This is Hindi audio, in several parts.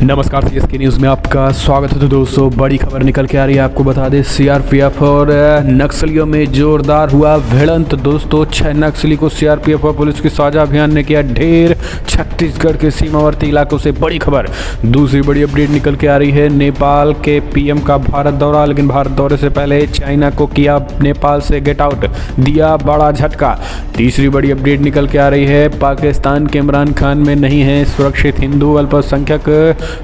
नमस्कार, सीएसके न्यूज़ में आपका स्वागत है। तो दोस्तों, बड़ी खबर निकल के आ रही है। आपको बता दें, सीआरपीएफ और नक्सलियों में जोरदार हुआ भिड़ंत। दोस्तों, 6 नक्सली को सीआरपीएफ और पुलिस के साझा अभियान ने किया ढेर। छत्तीसगढ़ के सीमावर्ती इलाकों से बड़ी खबर। दूसरी बड़ी अपडेट निकल के आ रही है। नेपाल के पीएम का भारत दौरा, लेकिन भारत दौरे से पहले चाइना को किया नेपाल से गेट आउट, दिया बड़ा झटका। तीसरी बड़ी अपडेट निकल के आ रही है। पाकिस्तान के इमरान खान में नहीं है सुरक्षित हिंदू अल्पसंख्यक।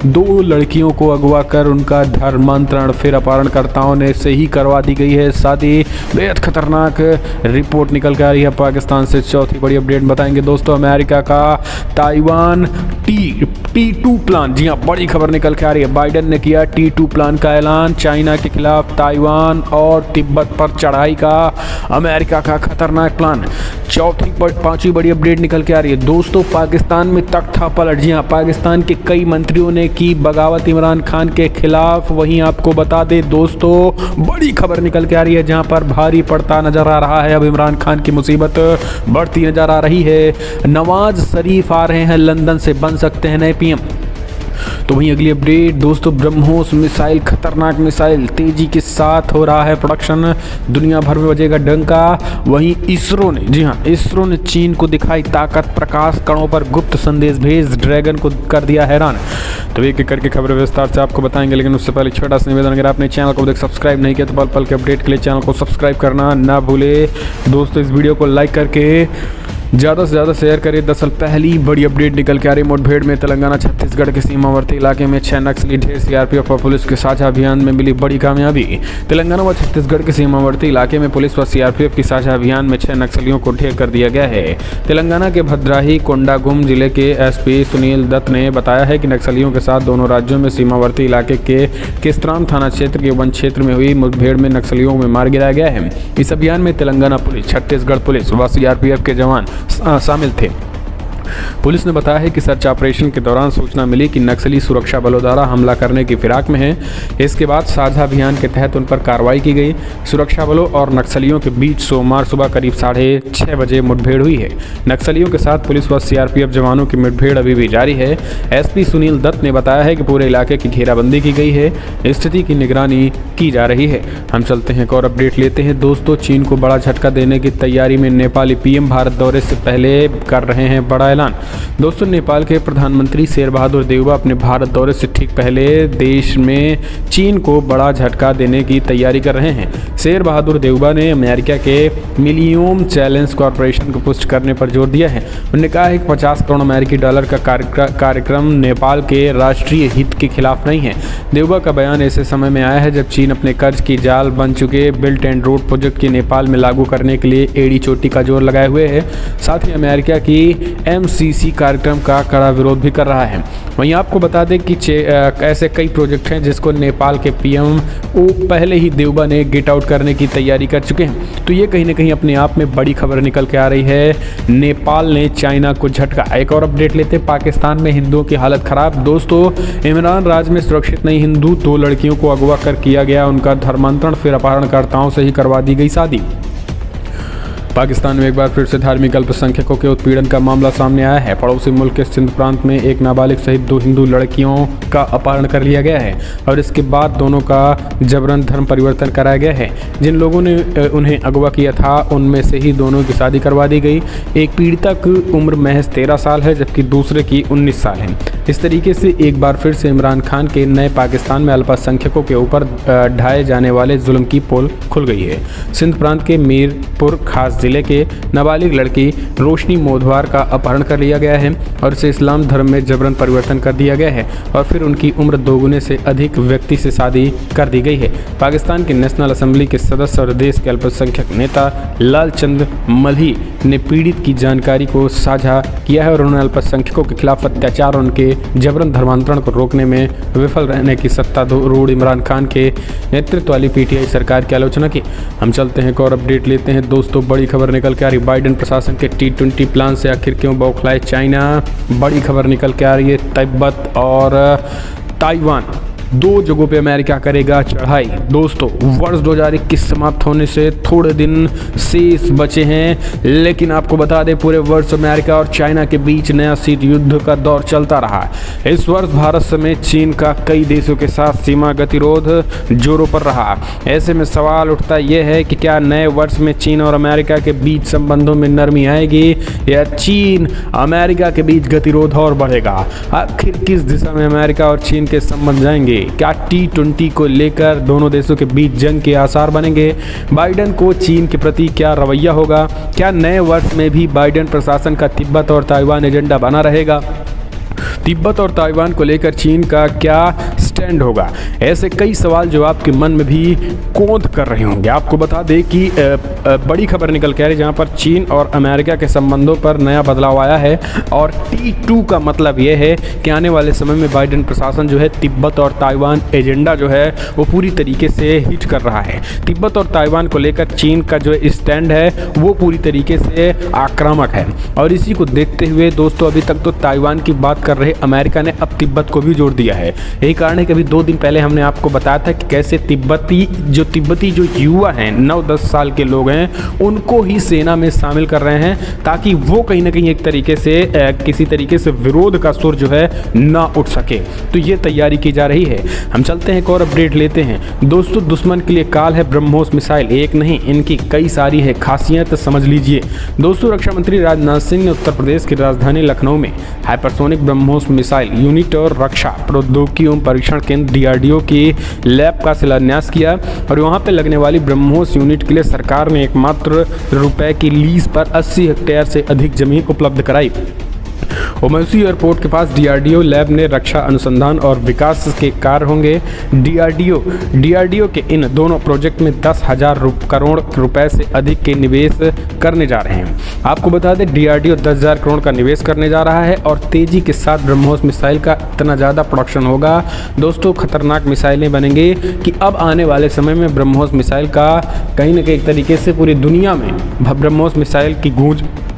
2 लड़कियों को अगवा कर उनका धर्मांतरण फिर अपहरणकर्ताओं ने से ही करवा दी गई है शादी। बेहद खतरनाक रिपोर्ट निकल के आ रही है पाकिस्तान से। चौथी बड़ी अपडेट बताएंगे दोस्तों, अमेरिका का ताइवान T2 प्लान। जी हाँ, बड़ी खबर निकल के आ रही है। बाइडेन ने किया T2 प्लान का ऐलान। चाइना के खिलाफ ताइवान और तिब्बत पर चढ़ाई का अमेरिका का खतरनाक प्लान। पांचवी बड़ी अपडेट निकल के आ रही है दोस्तों, पाकिस्तान में तख्ता पलट। जी हाँ, पाकिस्तान के कई मंत्रियों ने की बगावत इमरान खान के खिलाफ। वहीं आपको बता दें दोस्तों, बड़ी खबर निकल के आ रही है जहां पर भारी पड़ता नजर आ रहा है। अब इमरान खान की मुसीबत बढ़ती नजर आ रही है। नवाज शरीफ आ रहे हैं लंदन से, बन सकते हैं नए पीएम। तो वहीं अगली अपडेट दोस्तों, ब्रह्मोस मिसाइल, खतरनाक मिसाइल, तेजी के साथ हो रहा है प्रोडक्शन। दुनिया भर में बजेगा डंका। वहीं इसरो ने, जी हाँ, इसरो ने चीन को दिखाई ताकत। प्रकाश कणों पर गुप्त संदेश भेज ड्रैगन को कर दिया हैरान। तो एक एक करके खबर विस्तार से आपको बताएंगे, लेकिन उससे पहले छोटा सा निवेदन, अगर आपने चैनल को सब्सक्राइब नहीं किया तो पल पल के अपडेट के लिए चैनल को सब्सक्राइब करना ना भूले। दोस्तों, इस वीडियो को लाइक करके ज़्यादा से ज़्यादा शेयर करिए। दरअसल पहली बड़ी अपडेट निकल के आ रही है। मुठभेड़ में तेलंगाना छत्तीसगढ़ के सीमावर्ती इलाके में 6 नक्सली ढेर। सीआरपीएफ और पुलिस के साझा अभियान में मिली बड़ी कामयाबी। तेलंगाना व छत्तीसगढ़ के सीमावर्ती इलाके में पुलिस व सीआरपीएफ की साझा अभियान में 6 नक्सलियों को ढेर कर दिया गया है। तेलंगाना के भद्राही कोंडागुम जिले के एसपी सुनील दत्त ने बताया है कि नक्सलियों के साथ दोनों राज्यों में सीमावर्ती इलाके के किस्त्राम थाना क्षेत्र के वन क्षेत्र में हुई मुठभेड़ में नक्सलियों में मार गिराया गया है। इस अभियान में तेलंगाना पुलिस, छत्तीसगढ़ पुलिस व सीआरपीएफ के जवान शामिल थे। पुलिस ने बताया है कि सर्च ऑपरेशन के दौरान सूचना मिली कि नक्सली सुरक्षा बलों द्वारा हमला करने की फिराक में हैं। इसके बाद साझा अभियान के तहत उन पर कार्रवाई की गई। सुरक्षा बलों और नक्सलियों के बीच सोमवार सुबह करीब 6:30 बजे मुठभेड़ हुई है। नक्सलियों के साथ पुलिस व सीआरपीएफ जवानों की मुठभेड़ अभी भी जारी है। एसपी सुनील दत्त ने बताया है कि पूरे इलाके की घेराबंदी की गई है, स्थिति की निगरानी की जा रही है। हम चलते हैं एक और अपडेट लेते हैं दोस्तों। चीन को बड़ा झटका देने की तैयारी में नेपाली पीएम। भारत दौरे से पहले कर रहे हैं बड़ा ऐलान। दोस्तों, नेपाल के प्रधानमंत्री शेर बहादुर देउबा अपने भारत दौरे से ठीक पहले देश में चीन को बड़ा झटका देने की तैयारी कर रहे हैं। शेर बहादुर देउबा ने अमेरिका के मिलिनियम चैलेंज कॉरपोरेशन को पुष्ट करने पर जोर दिया है। उन्होंने कहा है कि 50 करोड़ अमेरिकी डॉलर का कार्यक्रम नेपाल के राष्ट्रीय हित के खिलाफ नहीं है। देउबा का बयान ऐसे समय में आया है जब चीन अपने कर्ज की जाल बन चुके बिल्ट एंड रोड प्रोजेक्ट की नेपाल में लागू करने के लिए एड़ी चोटी का जोर लगाए हुए है। साथ ही अमेरिका की MCC कार्यक्रम का कड़ा विरोध भी कर रहा है। वहीं आपको बता दें कि ऐसे कई प्रोजेक्ट हैं जिसको नेपाल के पीएम पहले ही देउबा ने गेट आउट करने की तैयारी कर चुके हैं। तो ये कहीं ना कहीं अपने आप में बड़ी खबर निकल के आ रही है। नेपाल ने चाइना को झटका। एक और अपडेट लेते, पाकिस्तान में हिंदुओं की हालत खराब। दोस्तों, इमरान राज में सुरक्षित नहीं हिंदू। 2 लड़कियों को अगवा कर किया गया उनका धर्मांतरण, फिर अपहरणकर्ताओं से ही करवा दी गई शादी। पाकिस्तान में एक बार फिर से धार्मिक अल्पसंख्यकों के उत्पीड़न का मामला सामने आया है। पड़ोसी मुल्क के सिंध प्रांत में एक नाबालिग सहित 2 हिंदू लड़कियों का अपहरण कर लिया गया है और इसके बाद दोनों का जबरन धर्म परिवर्तन कराया गया है। जिन लोगों ने उन्हें अगवा किया था उनमें से ही दोनों की शादी करवा दी गई। एक पीड़िता की उम्र महज 13 साल है जबकि दूसरे की 19 साल है। इस तरीके से एक बार फिर से इमरान खान के नए पाकिस्तान में अल्पसंख्यकों के ऊपर ढाए जाने वाले जुल्म की पोल खुल गई है। सिंध प्रांत के मीरपुर खास जिले के नाबालिग लड़की रोशनी मोधवार का अपहरण कर लिया गया है और इसे इस्लाम धर्म में जबरन परिवर्तन कर दिया गया है और फिर उनकी उम्र दोगुने से अधिक व्यक्ति से शादी कर दी गई है। पाकिस्तान के नेशनल असेंबली के सदस्य और देश के अल्पसंख्यक नेता लालचंद मल्ही ने पीड़ित की जानकारी को साझा किया है और उन्होंने अल्पसंख्यकों के खिलाफ अत्याचार और उनके जबरन धर्मांतरण को रोकने में विफल रहने की सत्तारूढ़ इमरान खान के नेतृत्व वाली पीटीआई सरकार की आलोचना की। हम चलते हैं एक और अपडेट लेते हैं दोस्तों। बड़ी खबर निकल के आ रही, बाइडेन प्रशासन के T20 प्लान से आखिर क्यों बौखलाए चाइना। बड़ी खबर निकल के आ रही है, तिब्बत और ताइवान 2 जगहों पे अमेरिका करेगा चढ़ाई। दोस्तों वर्ष 2021 समाप्त होने से थोड़े दिन शेष बचे हैं, लेकिन आपको बता दें पूरे वर्ष अमेरिका और चाइना के बीच नया शीत युद्ध का दौर चलता रहा। इस वर्ष भारत समेत चीन का कई देशों के साथ सीमा गतिरोध जोरों पर रहा। ऐसे में सवाल उठता यह है कि क्या नए वर्ष में चीन और अमेरिका के बीच संबंधों में नरमी आएगी या चीन अमेरिका के बीच गतिरोध और बढ़ेगा। आखिर किस दिशा में अमेरिका और चीन के संबंध जाएंगे? क्या T20 को लेकर दोनों देशों के बीच जंग के आसार बनेंगे? बाइडेन को चीन के प्रति क्या रवैया होगा? क्या नए वर्ष में भी बाइडेन प्रशासन का तिब्बत और ताइवान एजेंडा बना रहेगा? तिब्बत और ताइवान को लेकर चीन का क्या स्टैंड होगा? ऐसे कई सवाल जो आपके मन में भी कौंध कर रहे होंगे। आपको बता दें कि बड़ी खबर निकल के आ रही है जहां पर चीन और अमेरिका के संबंधों पर नया बदलाव आया है और T2 का मतलब यह है कि आने वाले समय में बाइडेन प्रशासन जो है तिब्बत और ताइवान एजेंडा जो है वो पूरी तरीके से हिट कर रहा है। तिब्बत और ताइवान को लेकर चीन का जो स्टैंड है वो पूरी तरीके से आक्रामक है और इसी को देखते हुए दोस्तों अभी तक तो ताइवान की बात कर रहे अमेरिका ने अब तिब्बत को भी जोड़ दिया है। यही कारण है कि अभी 2 दिन पहले हमने आपको बताया था कि कैसे तिब्बती जो युवा हैं 9-10 साल के लोग हैं उनको ही सेना में शामिल कर रहे हैं ताकि वो कहीं ना कहीं एक तरीके से किसी तरीके से विरोध का सुर जो है ना उठ सके। तो ये तैयारी की जा रही है। हम चलते हैं एक और अपडेट लेते हैं। दोस्तों दुश्मन के लिए काल है ब्रह्मोस मिसाइल, एक नहीं इनकी कई सारी है खासियत, समझ लीजिए। दोस्तों रक्षा मंत्री राजनाथ सिंह ने उत्तर प्रदेश की राजधानी लखनऊ में हाइपरसोनिक ब्रह्मोस मिसाइल यूनिट और रक्षा प्रौद्योगिकी एवं परीक्षण केंद्र DRDO की लैब का शिलान्यास किया और वहां पे लगने वाली ब्रह्मोस यूनिट के लिए सरकार ने एकमात्र रुपए की लीज पर 80 हेक्टेयर से अधिक जमीन उपलब्ध कराई। ओमैसी एयरपोर्ट के पास DRDO लैब ने रक्षा अनुसंधान और विकास के कार्य होंगे। DRDO के इन दोनों प्रोजेक्ट में 10,000 करोड़ रुपए से अधिक के निवेश करने जा रहे हैं। आपको बता दें DRDO 10,000 करोड़ का निवेश करने जा रहा है और तेजी के साथ ब्रह्मोस मिसाइल का इतना ज़्यादा प्रोडक्शन होगा दोस्तों, खतरनाक मिसाइलें बनेंगे कि अब आने वाले समय में ब्रह्मोस मिसाइल का कहीं ना कहीं तरीके से पूरी दुनिया में ब्रह्मोस मिसाइल की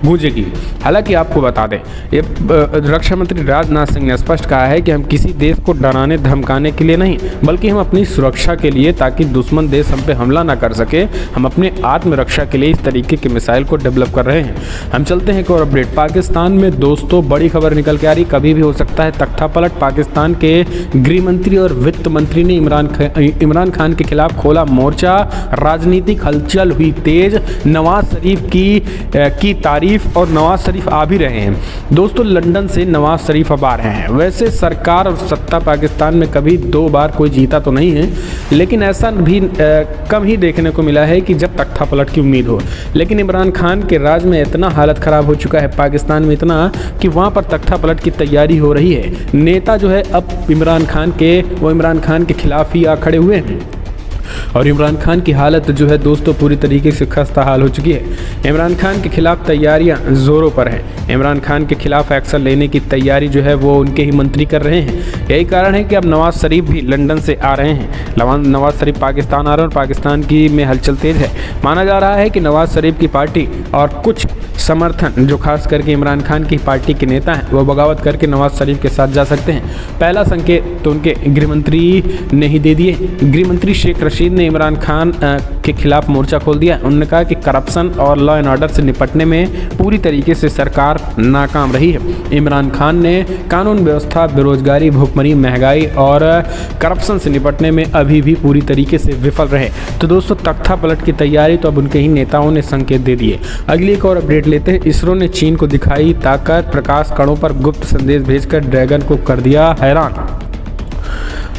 गूंजेगी। हालांकि आपको बता दें ये रक्षा मंत्री राजनाथ सिंह ने स्पष्ट कहा है कि हम किसी देश को डराने धमकाने के लिए नहीं बल्कि हम अपनी सुरक्षा के लिए, ताकि दुश्मन देश हम पे हमला ना कर सके, हम अपने आत्मरक्षा के लिए इस तरीके के मिसाइल को डेवलप कर रहे हैं। हम चलते हैं एक और अपडेट। पाकिस्तान में दोस्तों बड़ी खबर निकल के आ रही, कभी भी हो सकता है तख्ता पलट। पाकिस्तान के गृह मंत्री और वित्त मंत्री ने इमरान खान के खिलाफ खोला मोर्चा, राजनीतिक हलचल हुई तेज। नवाज शरीफ की तारीफ और नवाज शरीफ आ भी रहे हैं दोस्तों, लंदन से नवाज शरीफ अब आ रहे हैं। वैसे सरकार और सत्ता पाकिस्तान में कभी 2 बार कोई जीता तो नहीं है, लेकिन ऐसा भी कम ही देखने को मिला है कि जब तख्ता पलट की उम्मीद हो। लेकिन इमरान खान के राज में इतना हालत ख़राब हो चुका है पाकिस्तान में इतना कि वहाँ पर तख्ता पलट की तैयारी हो रही है। नेता जो है अब इमरान खान के खिलाफ ही आ खड़े हुए हैं और इमरान खान की हालत जो है दोस्तों पूरी तरीके से खस्ता हाल हो चुकी है। इमरान खान के खिलाफ तैयारियां जोरों पर हैं। इमरान खान के खिलाफ एक्शन लेने की तैयारी जो है वो उनके ही मंत्री कर रहे हैं। यही कारण है कि अब नवाज शरीफ भी लंदन से आ रहे हैं। नवाज शरीफ पाकिस्तान आ रहे हैं और पाकिस्तान की में हलचल तेज है। माना जा रहा है कि नवाज शरीफ की पार्टी और कुछ समर्थन जो खास करके इमरान खान की पार्टी के नेता हैं वो बगावत करके नवाज शरीफ के साथ जा सकते हैं। पहला संकेत तो उनके गृहमंत्री ने ही दे दिए। गृहमंत्री शेख रशीद ने इमरान खान के खिलाफ मोर्चा खोल दिया। उन्होंने कहा कि करप्शन और लॉ एंड ऑर्डर से निपटने में पूरी तरीके से सरकार नाकाम रही है। इमरान खान ने कानून व्यवस्था, बेरोजगारी, भुखमरी, महंगाई और करप्शन से निपटने में अभी भी पूरी तरीके से विफल रहे। तो दोस्तों तख्ता पलट की तैयारी तो अब उनके ही नेताओं ने संकेत दे दिए। अगली एक और अपडेट लेते हैं। इसरो ने चीन को दिखाई ताकत, प्रकाश कणों पर गुप्त संदेश भेजकर ड्रैगन को कर दिया हैरान।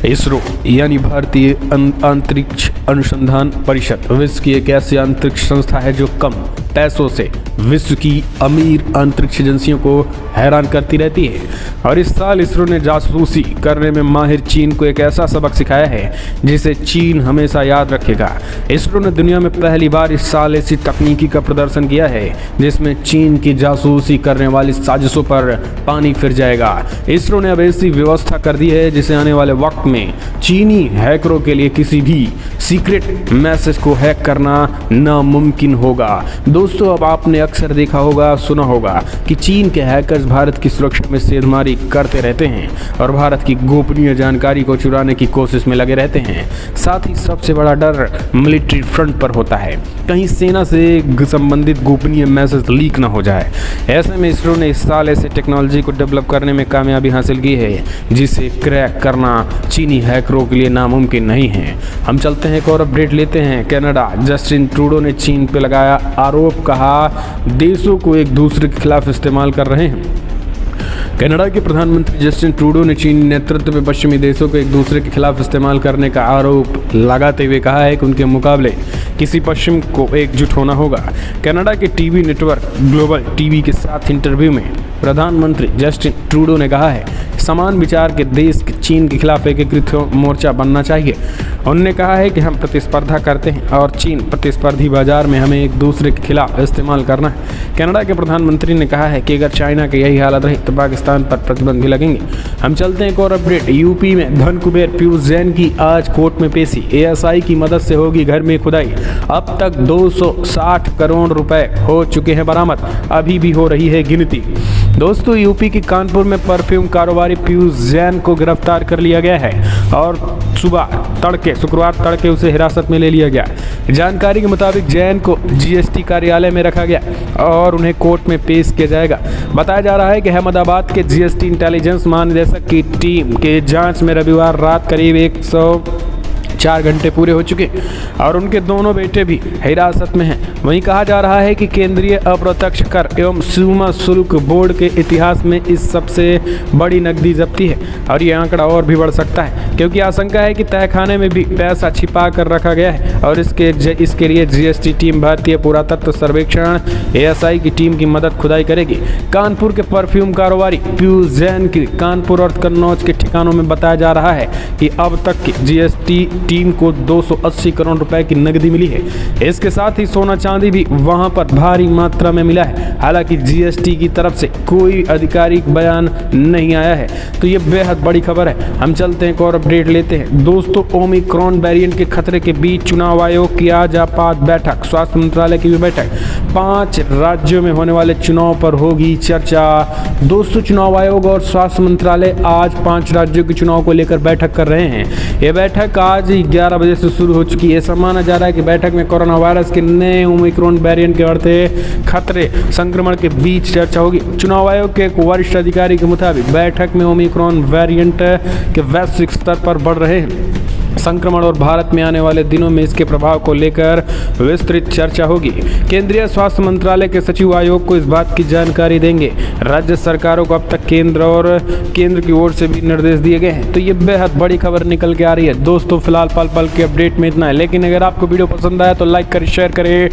इसरो यानी भारतीय अंतरिक्ष अनुसंधान परिषद विश्व की एक ऐसी अंतरिक्ष संस्था है जो कम पैसों से विश्व की अमीर अंतरिक्ष एजेंसियों को हैरान करती रहती है। और इस साल इसरो ने जासूसी करने में माहिर चीन को एक ऐसा सबक सिखाया है जिसे चीन हमेशा याद रखेगा। इसरो ने दुनिया में पहली बार इस साल ऐसी तकनीकी का प्रदर्शन किया है जिसमें चीन की जासूसी करने वाली साजिशों पर पानी फिर जाएगा। इसरो ने अब ऐसी व्यवस्था कर दी है जिसे आने वाले वक्त में चीनी हैकरों के लिए किसी भी सीक्रेट मैसेज को हैक करना नामुमकिन होगा। दोस्तों अब आपने अक्सर देखा होगा, सुना होगा कि चीन के हैकर्स भारत की सुरक्षा में सेंधमारी करते रहते हैं और भारत की गोपनीय जानकारी को चुराने की कोशिश में लगे रहते हैं। साथ ही सबसे बड़ा डर मिलिट्री फ्रंट पर होता है, कहीं सेना से संबंधित गोपनीय मैसेज लीक ना हो जाए। ऐसे में इसरो ने इस साल ऐसे टेक्नोलॉजी को डेवलप करने में कामयाबी हासिल की है जिसे क्रैक करना चीनी हैकरों के लिए नामुमकिन नहीं है। हम चलते हैं एक और अपडेट लेते हैं। कनाडा जस्टिन ट्रूडो ने चीन पर लगाया आरोप, कहा देशों को एक दूसरे के खिलाफ इस्तेमाल कर रहे हैं। कनाडा के प्रधानमंत्री जस्टिन ट्रूडो ने चीनी नेतृत्व में पश्चिमी देशों को एक दूसरे के खिलाफ इस्तेमाल करने का आरोप लगाते हुए कहा है कि उनके मुकाबले किसी पश्चिम को एकजुट होना होगा। कनाडा के टीवी नेटवर्क ग्लोबल टीवी के साथ इंटरव्यू में प्रधानमंत्री जस्टिन ट्रूडो ने कहा है समान विचार के देश चीन के खिलाफ एकीकृत मोर्चा बनना चाहिए। उन्होंने कहा है कि हम प्रतिस्पर्धा करते हैं और चीन प्रतिस्पर्धी बाजार में हमें एक दूसरे के खिलाफ इस्तेमाल करना है। कनाडा के प्रधानमंत्री ने कहा है कि अगर चाइना की यही हालत रही तो पाकिस्तान पर प्रतिबंध भी लगेंगे। हम चलते हैं एक और अपडेट। यूपी में धन कुबेर पीयूष जैन की आज कोर्ट में पेशी। एएसआई की मदद से होगी घर में खुदाई। अब तक 260 करोड़ रुपए हो चुके हैं बरामद, अभी भी हो रही है गिनती। दोस्तों यूपी के कानपुर में परफ्यूम कारोबारी पीयूष जैन को गिरफ्तार कर लिया गया है और शुक्रवार तड़के उसे हिरासत में ले लिया गया। जानकारी के मुताबिक जैन को जीएसटी कार्यालय में रखा गया और उन्हें कोर्ट में पेश किया जाएगा। बताया जा रहा है कि अहमदाबाद के जीएसटी इंटेलिजेंस महानिदेशक की टीम के जांच में रविवार रात करीब 104 घंटे पूरे हो चुके और उनके दोनों बेटे भी हिरासत में हैं। वहीं कहा जा रहा है कि केंद्रीय अप्रत्यक्ष कर एवं सीमा शुल्क बोर्ड के इतिहास में इस सबसे बड़ी नकदी जब्ती है और ये आंकड़ा और भी बढ़ सकता है क्योंकि आशंका है कि तहखाने में भी पैसा छिपा कर रखा गया है और इसके लिए जीएसटी टीम भारतीय पुरातत्व सर्वेक्षण एएसआई की टीम की मदद खुदाई करेगी। कानपुर के परफ्यूम कारोबारी पीयूष जैन की कानपुर और कन्नौज के ठिकानों में बताया जा रहा है कि अब तक की जीएसटी टीम को 280 करोड़ रुपए की नकदी मिली है। इसके साथ ही सोना चांदी भी वहां पर भारी मात्रा में मिला है। हालांकि जीएसटी की तरफ से कोई आधिकारिक बयान नहीं आया है। तो ये बेहद बड़ी खबर है। हम चलते हैं एक और अपडेट लेते हैं। दोस्तों ओमिक्रॉन वेरिएंट के खतरे के बीच चुनाव आयोग की आज आपात बैठक, स्वास्थ्य मंत्रालय की भी बैठक। 5 राज्यों में होने वाले चुनाव पर होगी चर्चा। दोस्तों चुनाव आयोग और स्वास्थ्य मंत्रालय आज 5 राज्यों के चुनाव को लेकर बैठक कर रहे हैं। ये बैठक आज 11 बजे से शुरू हो चुकी है। ऐसा माना जा रहा है कि बैठक में कोरोना वायरस के नए ओमिक्रॉन वेरिएंट के बढ़ते खतरे संक्रमण के बीच चर्चा होगी। चुनाव आयोग के एक वरिष्ठ अधिकारी के मुताबिक बैठक में ओमिक्रॉन वेरिएंट के वैश्विक स्तर पर बढ़ रहे संक्रमण और भारत में आने वाले दिनों में इसके प्रभाव को लेकर विस्तृत चर्चा होगी। केंद्रीय स्वास्थ्य मंत्रालय के सचिव आयोग को इस बात की जानकारी देंगे। राज्य सरकारों को अब तक केंद्र की ओर से भी निर्देश दिए गए हैं। तो ये बेहद बड़ी खबर निकल के आ रही है। दोस्तों फिलहाल पल पल के अपडेट में इतना है, लेकिन अगर आपको वीडियो पसंद आया तो लाइक करें, शेयर करें।